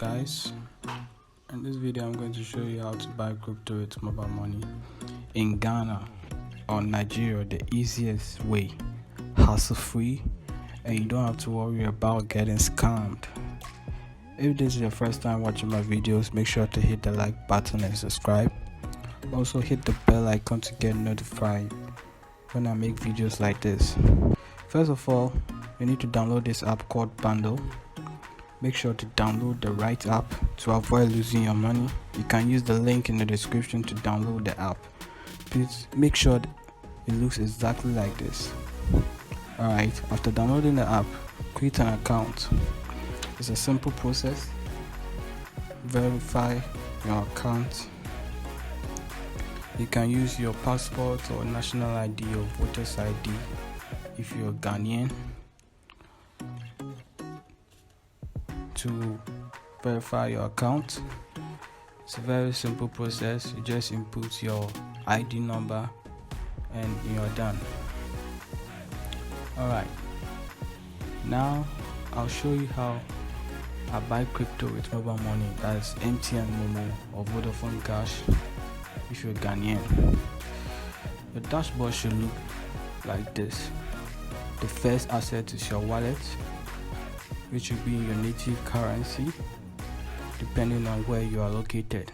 Guys, in this video I'm going to show you how to buy crypto with mobile money in Ghana or Nigeria the easiest way, hassle free, and you don't have to worry about getting scammed. If this is your first time watching my videos, make sure to hit the like button and subscribe. Also hit the bell icon to get notified when I make videos like this. First of all, you need to download this app called Bundle. Make sure to download the right app to avoid losing your money. You can use the link in the description to download the app. Please make sure it looks exactly like this. Alright, after downloading the app, create an account. It's a simple process. Verify your account. You can use your passport or national ID or voter's ID if you're Ghanaian to verify your account. It's a very simple process. You just input your ID number and you're done. Alright, now I'll show you how I buy crypto with mobile money. That's MTN Momo or Vodafone Cash if you're Ghanaian. The dashboard should look like this. The first asset is your wallet, which will be your native currency depending on where you are located.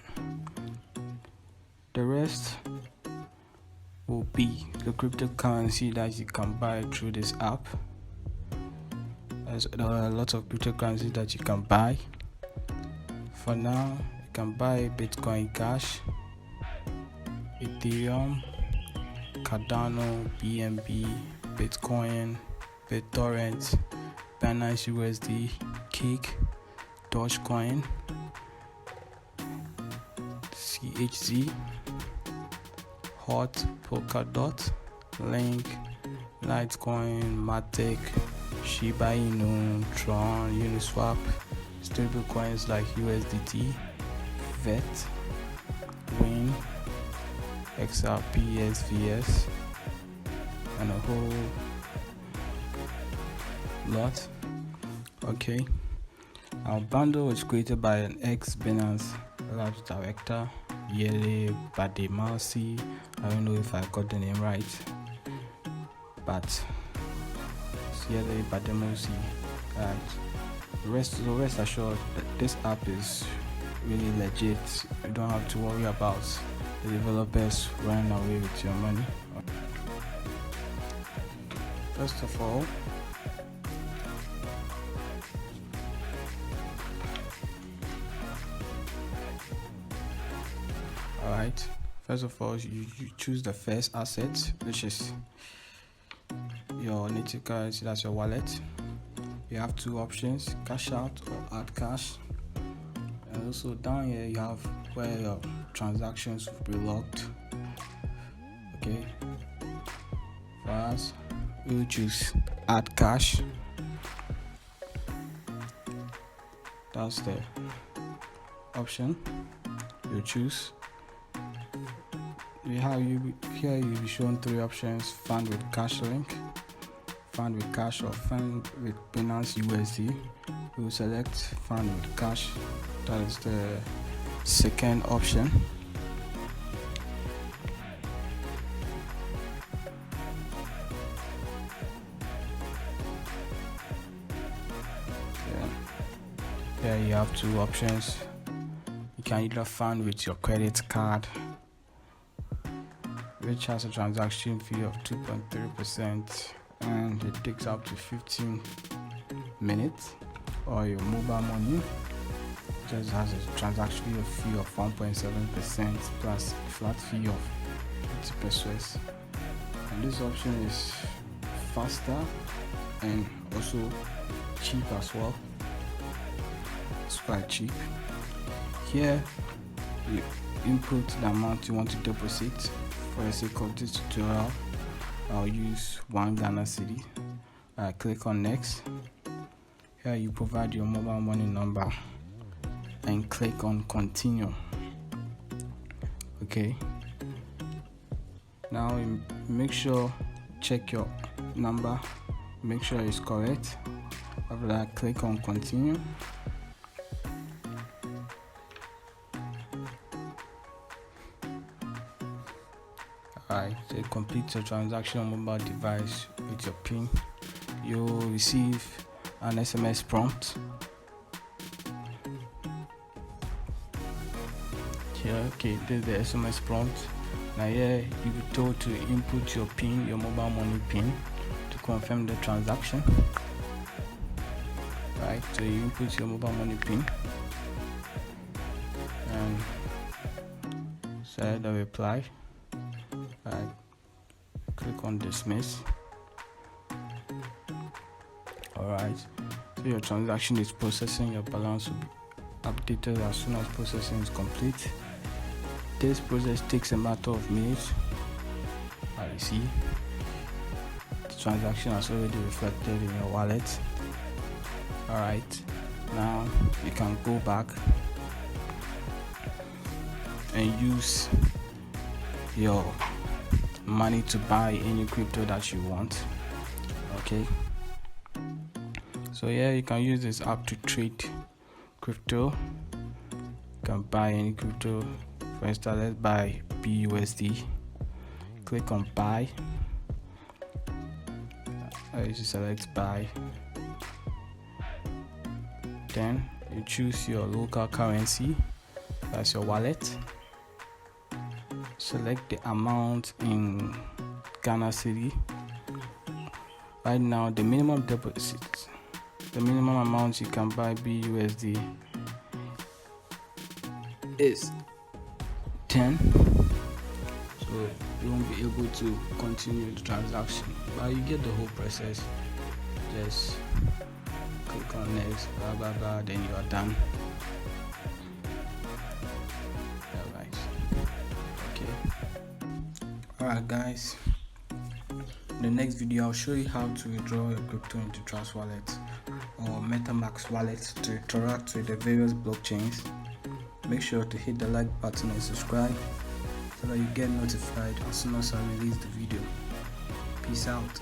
The rest will be the cryptocurrency that you can buy through this app. There are a lot of cryptocurrency that you can buy. For now, you can buy Bitcoin Cash, Ethereum, Cardano, BNB, Bitcoin, BitTorrent, Binance USD, Cake, Dogecoin, CHZ, Hot, Polkadot, Link, Litecoin, Matic, Shiba Inu, Tron, Uniswap, stable coins like USDT, VET, WIN, XRP, SVS, and a whole lot. Okay, our bundle was created by an ex-Binance Labs director, Yele Bademasi. I don't know if I got the name right, but it's Yele Bademasi. Rest assured that this app is really legit. You don't have to worry about the developers running away with your money. First of all, you choose the first asset, which is your native currency, that's your wallet. You have two options, cash out or add cash. And also down here you have where your transactions will be logged. Okay, for us, we'll choose add cash. That's the option you choose. Here you'll be shown three options: fund with cash link, fund with cash, or fund with Binance USD. We will select fund with cash. That is the second option. Here you have two options. You can either fund with your credit card, which has a transaction fee of 2.3% and it takes up to 15 minutes, or your mobile money just has a transaction fee of 1.7% plus a flat fee of 50%. And this option is faster and also cheap as well. It's quite cheap. Here you input the amount you want to deposit. For the sake of this tutorial, I'll use 1 Ghana cedi. Click on next. Here you provide your mobile money number and click on continue. Okay, now you make sure check your number, make sure it's correct. After that, click on continue. Alright, so you complete your transaction on mobile device with your PIN. You'll receive an SMS prompt. Here, okay, this is the SMS prompt. Now here you'll be told to input your PIN, your mobile money PIN, to confirm the transaction. Right, so you input your mobile money PIN and select the reply. Right, click on dismiss. Alright, so your transaction is processing. Your balance will be updated as soon as processing is complete. This process takes a matter of minutes. As you see, the transaction has already reflected in your wallet. Alright, now you can go back and use your money to buy any crypto that you want. Okay, so yeah, you can use this app to trade crypto. You can buy any crypto. For instance, let's buy BUSD. Click on buy. You select buy. Then you choose your local currency, that's your wallet. Select the amount in Ghana City. Right now, the minimum deposit, the minimum amount you can buy BUSD is 10, so you won't be able to continue the transaction, but you get the whole process. Just click on next, blah blah blah, then you are done. Alright guys, in the next video I'll show you how to withdraw your crypto into Trust Wallet or MetaMask wallet to interact with the various blockchains. Make sure to hit the like button and subscribe so that you get notified as soon as I release the video. Peace out.